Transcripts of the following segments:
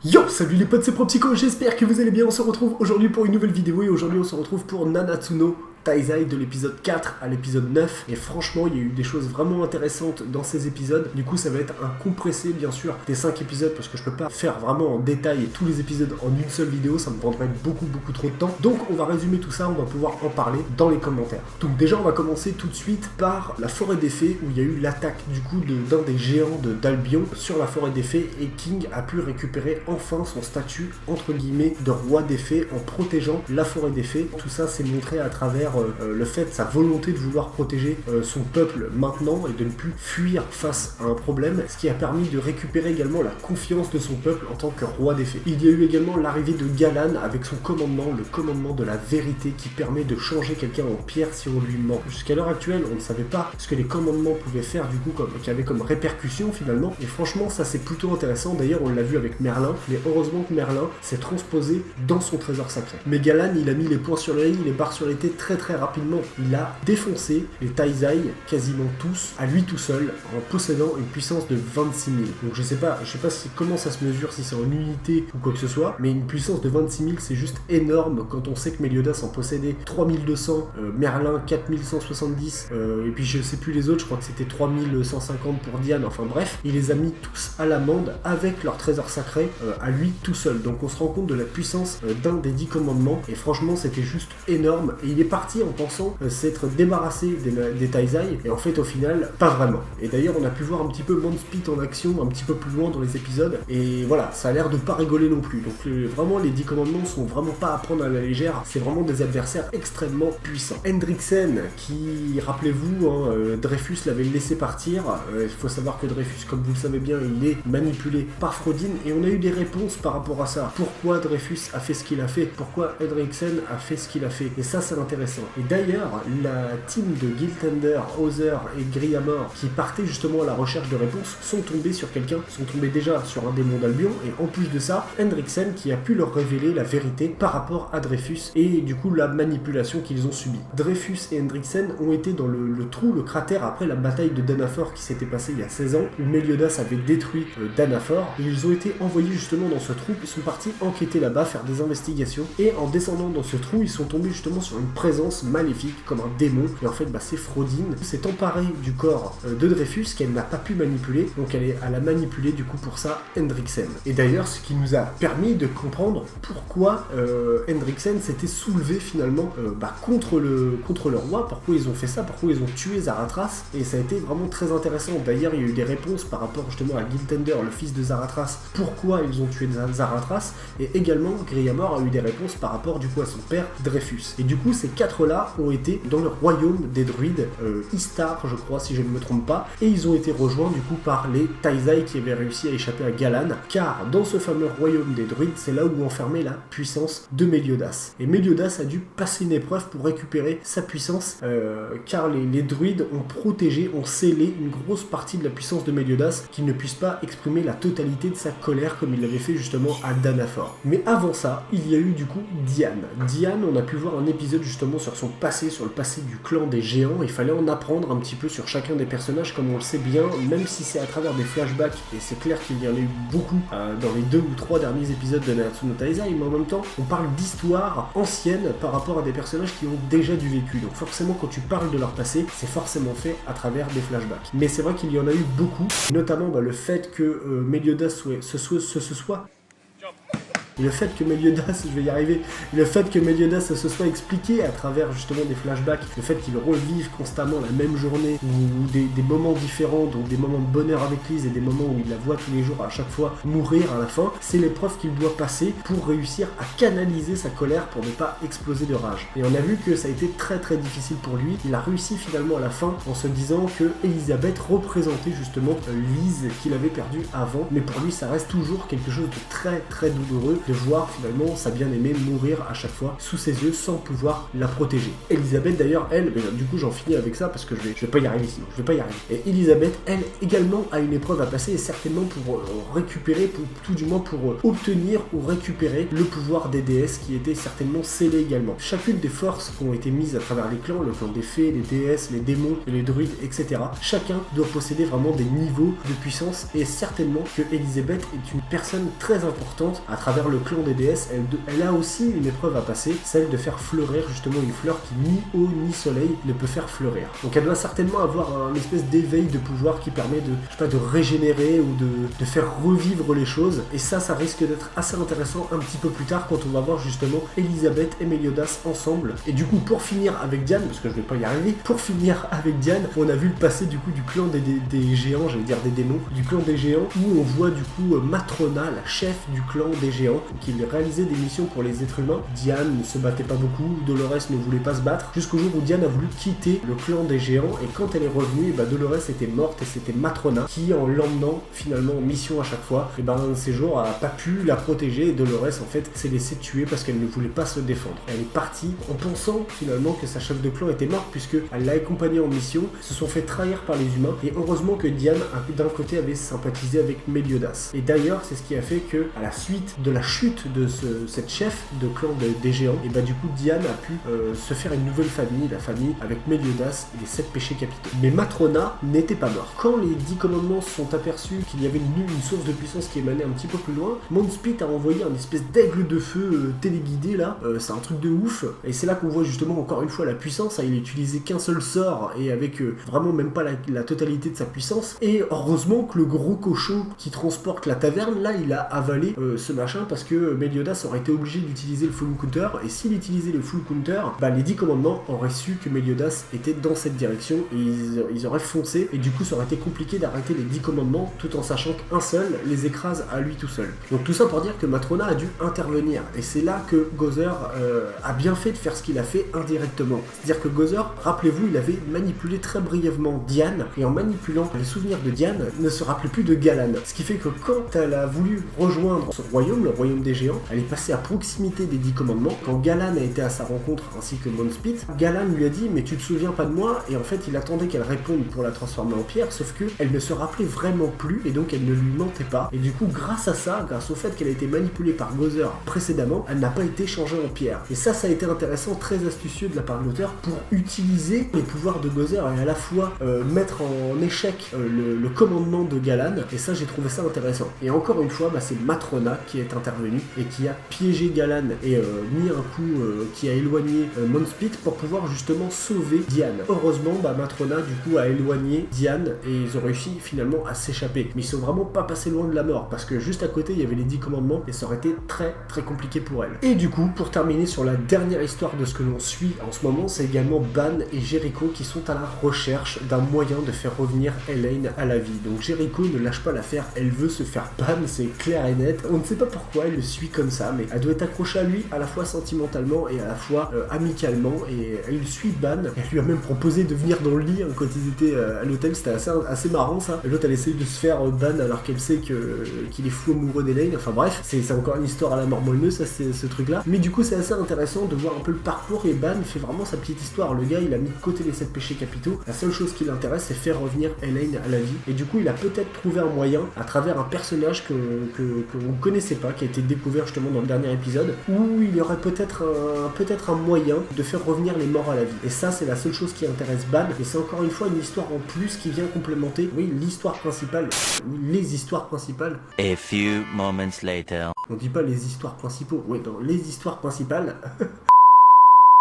Yo, salut les potes, c'est ProPsycho, j'espère que vous allez bien, on se retrouve aujourd'hui pour une nouvelle vidéo et aujourd'hui on se retrouve pour Nanatsu no Taizai de l'épisode 4 à l'épisode 9 et franchement il y a eu des choses vraiment intéressantes dans ces épisodes. Du coup ça va être un compressé bien sûr des 5 épisodes parce que je peux pas faire vraiment en détail tous les épisodes en une seule vidéo, ça me prendrait beaucoup trop de temps. Donc on va résumer tout ça, on va pouvoir en parler dans les commentaires. Donc déjà on va commencer tout de suite par la forêt des fées où il y a eu l'attaque du coup d'un des géants d'Albion sur la forêt des fées et King a pu récupérer enfin son statut entre guillemets de roi des fées en protégeant la forêt des fées. Tout ça c'est montré à travers le fait, sa volonté de vouloir protéger son peuple maintenant et de ne plus fuir face à un problème, ce qui a permis de récupérer également la confiance de son peuple en tant que roi des fées. Il y a eu également l'arrivée de Galan avec son commandement, le commandement de la vérité qui permet de changer quelqu'un en pierre si on lui ment. Jusqu'à l'heure actuelle, on ne savait pas ce que les commandements pouvaient faire du coup, qui avait comme répercussion finalement, et franchement ça c'est plutôt intéressant. D'ailleurs on l'a vu avec Merlin, mais heureusement que Merlin s'est transposé dans son trésor sacré. Mais Galan il a mis les points sur les i, les barres sur les t très rapidement. Il a défoncé les Taizai quasiment tous à lui tout seul en possédant une puissance de 26 000. Donc je sais pas comment ça se mesure, si c'est en unité ou quoi que ce soit, mais une puissance de 26 000 c'est juste énorme quand on sait que Meliodas en possédait 3200, Merlin 4170 et puis je sais plus les autres, je crois que c'était 3150 pour Diane, enfin bref, il les a mis tous à l'amende avec leur trésor sacré à lui tout seul. Donc on se rend compte de la puissance d'un des 10 commandements et franchement c'était juste énorme et il est parti en pensant s'être débarrassé des Taizai et en fait au final pas vraiment. Et d'ailleurs on a pu voir un petit peu Mondspit en action un petit peu plus loin dans les épisodes et voilà, ça a l'air de pas rigoler non plus. Donc vraiment les 10 commandements sont vraiment pas à prendre à la légère, c'est vraiment des adversaires extrêmement puissants. Hendricksen qui, rappelez-vous, Dreyfus l'avait laissé partir, il faut savoir que Dreyfus, comme vous le savez bien, il est manipulé par Frodin et on a eu des réponses par rapport à ça. Pourquoi Dreyfus a fait ce qu'il a fait, pourquoi Hendricksen a fait ce qu'il a fait, et ça c'est intéressant. Et d'ailleurs, la team de Giltender, Hauser et Griamor qui partaient justement à la recherche de réponses sont tombés sur quelqu'un, sont tombés déjà sur un démon d'Albion et en plus de ça, Hendricksen qui a pu leur révéler la vérité par rapport à Dreyfus et du coup la manipulation qu'ils ont subie. Dreyfus et Hendricksen ont été dans le trou, le cratère après la bataille de Danafor qui s'était passée il y a 16 ans où Meliodas avait détruit Danafor et ils ont été envoyés justement dans ce trou, ils sont partis enquêter là-bas, faire des investigations et en descendant dans ce trou, ils sont tombés justement sur une présence maléfique comme un démon et en fait c'est Frodin s'est emparée du corps de Dreyfus qu'elle n'a pas pu manipuler, donc elle a manipulé du coup pour ça Hendricksen. Et d'ailleurs ce qui nous a permis de comprendre pourquoi Hendricksen s'était soulevé finalement contre le roi, pourquoi ils ont fait ça, pourquoi ils ont tué Zaratras, et ça a été vraiment très intéressant. D'ailleurs il y a eu des réponses par rapport justement à Giltender, le fils de Zaratras, pourquoi ils ont tué Zaratras, et également Griamor a eu des réponses par rapport du coup à son père Dreyfus. Et du coup ces quatre là ont été dans le royaume des druides, Istar je crois si je ne me trompe pas, et ils ont été rejoints du coup par les Taizai qui avaient réussi à échapper à Galan, car dans ce fameux royaume des druides c'est là où enfermait la puissance de Meliodas. Et Meliodas a dû passer une épreuve pour récupérer sa puissance, car les druides ont protégé, ont scellé une grosse partie de la puissance de Meliodas, qu'il ne puisse pas exprimer la totalité de sa colère comme il l'avait fait justement à Danafor. Mais avant ça, il y a eu du coup Diane. Diane, on a pu voir un épisode justement sur son passé, sur le passé du clan des géants. Il fallait en apprendre un petit peu sur chacun des personnages comme on le sait bien, même si c'est à travers des flashbacks, et c'est clair qu'il y en a eu beaucoup dans les 2 ou 3 derniers épisodes de Nanatsu no Taizai, mais en même temps on parle d'histoire ancienne par rapport à des personnages qui ont déjà du vécu, donc forcément quand tu parles de leur passé, c'est forcément fait à travers des flashbacks. Mais c'est vrai qu'il y en a eu beaucoup, notamment le fait que Meliodas se soit le fait que Meliodas, je vais y arriver, le fait que Meliodas se soit expliqué à travers justement des flashbacks, le fait qu'il revive constamment la même journée, ou des moments différents, donc des moments de bonheur avec Lise et des moments où il la voit tous les jours à chaque fois mourir à la fin, c'est l'épreuve qu'il doit passer pour réussir à canaliser sa colère pour ne pas exploser de rage. Et on a vu que ça a été très difficile pour lui, il a réussi finalement à la fin en se disant que Elisabeth représentait justement Lise qu'il avait perdue avant, mais pour lui ça reste toujours quelque chose de très douloureux de voir finalement sa bien-aimée mourir à chaque fois sous ses yeux sans pouvoir la protéger. Elisabeth d'ailleurs, elle, du coup j'en finis avec ça parce que je vais pas y arriver sinon, je vais pas y arriver. Et Elisabeth, elle également a une épreuve à passer et certainement pour récupérer, pour tout du moins pour obtenir ou récupérer le pouvoir des déesses qui était certainement scellé également. Chacune des forces qui ont été mises à travers les clans, le clan des fées, les déesses, les démons, les druides, etc. Chacun doit posséder vraiment des niveaux de puissance et certainement que Elisabeth est une personne très importante à travers le clan des déesses. Elle a aussi une épreuve à passer, celle de faire fleurir justement une fleur qui ni eau ni soleil ne peut faire fleurir. Donc elle doit certainement avoir un espèce d'éveil de pouvoir qui permet de, je sais pas, de régénérer ou de faire revivre les choses. Et ça risque d'être assez intéressant un petit peu plus tard quand on va voir justement Elisabeth et Meliodas ensemble. Et du coup pour finir avec Diane, parce que je vais pas y arriver, pour finir avec Diane, on a vu le passé du coup du clan des géants, j'allais dire des démons, du clan des géants, où on voit du coup Matrona, la chef du clan des géants, qui réalisait des missions pour les êtres humains. Diane ne se battait pas beaucoup, Dolores ne voulait pas se battre, jusqu'au jour où Diane a voulu quitter le clan des géants, et quand elle est revenue, Dolores était morte et c'était Matrona qui, en l'emmenant finalement en mission à chaque fois, un de ces jours a pas pu la protéger et Dolores en fait s'est laissée tuer parce qu'elle ne voulait pas se défendre. Elle est partie en pensant finalement que sa chef de clan était morte puisque elle l'a accompagnée en mission, se sont fait trahir par les humains et heureusement que Diane d'un côté avait sympathisé avec Meliodas. Et d'ailleurs c'est ce qui a fait que à la suite de la chute de cette chef de clan des géants, et du coup Diane a pu se faire une nouvelle famille, la famille avec Meliodas et les 7 péchés capitaux. Mais Matrona n'était pas morte. Quand les 10 commandements se sont aperçus qu'il y avait une source de puissance qui émanait un petit peu plus loin, Monspeed a envoyé un espèce d'aigle de feu téléguidé là, c'est un truc de ouf, et c'est là qu'on voit justement encore une fois la puissance, il utilisait qu'un seul sort et avec vraiment même pas la totalité de sa puissance, et heureusement que le gros cochon qui transporte la taverne, là il a avalé ce machin parce que Meliodas aurait été obligé d'utiliser le full counter, et s'il utilisait le full counter, les 10 commandements auraient su que Meliodas était dans cette direction et ils auraient foncé, et du coup ça aurait été compliqué d'arrêter les 10 commandements tout en sachant qu'un seul les écrase à lui tout seul. Donc tout ça pour dire que Matrona a dû intervenir, et c'est là que Gozer a bien fait de faire ce qu'il a fait indirectement. C'est-à-dire que Gozer, rappelez-vous, il avait manipulé très brièvement Diane, et en manipulant les souvenirs de Diane, ne se rappelait plus de Galan. Ce qui fait que quand elle a voulu rejoindre son royaume, le royaume des géants, elle est passée à proximité des 10 commandements. Quand Galan a été à sa rencontre ainsi que Monspeed, Galan lui a dit mais tu te souviens pas de moi, et en fait il attendait qu'elle réponde pour la transformer en pierre, sauf que elle ne se rappelait vraiment plus et donc elle ne lui mentait pas, et du coup grâce à ça, grâce au fait qu'elle a été manipulée par Gozer précédemment, elle n'a pas été changée en pierre. Et ça a été intéressant, très astucieux de la part de l'auteur pour utiliser les pouvoirs de Gozer et à la fois mettre en échec le commandement de Galan, et ça j'ai trouvé ça intéressant. Et encore une fois c'est Matrona qui est intervenue et qui a piégé Galan et mis un coup qui a éloigné Monspeed pour pouvoir justement sauver Diane. Heureusement Matrona du coup a éloigné Diane et ils ont réussi finalement à s'échapper, mais ils sont vraiment pas passés loin de la mort parce que juste à côté il y avait les 10 commandements et ça aurait été très très compliqué pour elle. Et du coup pour terminer sur la dernière histoire de ce que l'on suit en ce moment, c'est également Ban et Jericho qui sont à la recherche d'un moyen de faire revenir Elaine à la vie. Donc Jericho ne lâche pas l'affaire, elle veut se faire ban, c'est clair et net. On ne sait pas pourquoi elle le suit comme ça, mais elle doit être accrochée à lui à la fois sentimentalement et à la fois amicalement, et elle suit Ban. Elle lui a même proposé de venir dans le lit quand ils étaient à l'hôtel, c'était assez marrant ça. L'autre elle essaye de se faire ban alors qu'elle sait qu'il est fou amoureux d'Elaine, enfin bref, c'est encore une histoire à la mort moelleux ça, c'est ce truc là. Mais du coup c'est assez intéressant de voir un peu le parcours, et Ban fait vraiment sa petite histoire. Le gars il a mis de côté les 7 péchés capitaux, la seule chose qui l'intéresse c'est faire revenir Elaine à la vie, et du coup il a peut-être trouvé un moyen à travers un personnage que vous ne connaissez pas, qui a été découvert justement dans le dernier épisode, où il y aurait peut-être un moyen de faire revenir les morts à la vie. Et ça c'est la seule chose qui intéresse Ban, et c'est encore une fois une histoire en plus qui vient complémenter, oui, l'histoire principale, les histoires principales. A few moments later. On dit pas les histoires principaux, oui, non, les histoires principales.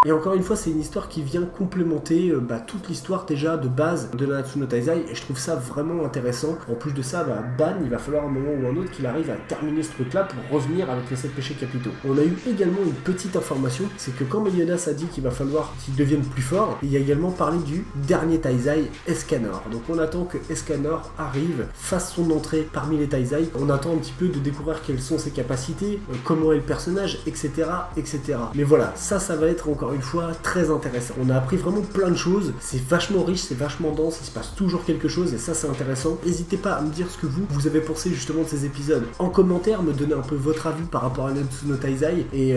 Et encore une fois, c'est une histoire qui vient complémenter toute l'histoire déjà de base de Nanatsu no Taizai, et je trouve ça vraiment intéressant. En plus de ça, Ban, il va falloir un moment ou un autre qu'il arrive à terminer ce truc-là pour revenir avec les 7 péchés capitaux. On a eu également une petite information, c'est que quand Meliodas a dit qu'il va falloir qu'il devienne plus fort, il y a également parlé du dernier Taizai, Escanor. Donc on attend que Escanor arrive, fasse son entrée parmi les Taizai, on attend un petit peu de découvrir quelles sont ses capacités, comment est le personnage, etc. etc. Mais voilà, ça va être encore encore une fois très intéressant. On a appris vraiment plein de choses, c'est vachement riche, c'est vachement dense, il se passe toujours quelque chose et ça c'est intéressant. N'hésitez pas à me dire ce que vous avez pensé justement de ces épisodes en commentaire, me donner un peu votre avis par rapport à Nanatsu no Taizai et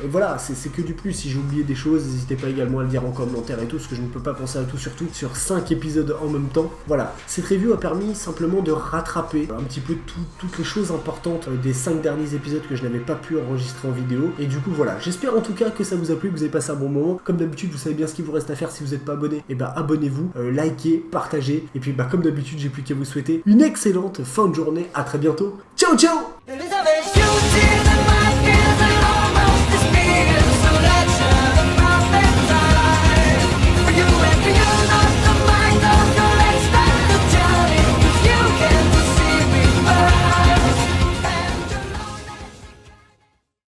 voilà, c'est que du plus. Si j'ai oublié des choses, n'hésitez pas également à le dire en commentaire et tout, parce que je ne peux pas penser à tout, surtout sur 5 épisodes en même temps. Voilà, cette review a permis simplement de rattraper un petit peu toutes les choses importantes des 5 derniers épisodes que je n'avais pas pu enregistrer en vidéo. Et du coup voilà, j'espère en tout cas que ça vous a plu, que vous avez passé un bon moment. Comme d'habitude, vous savez bien ce qu'il vous reste à faire si vous n'êtes pas abonné. Et bah abonnez-vous, likez, partagez. Et puis bah comme d'habitude, j'ai plus qu'à vous souhaiter une excellente fin de journée. À très bientôt. Ciao ciao.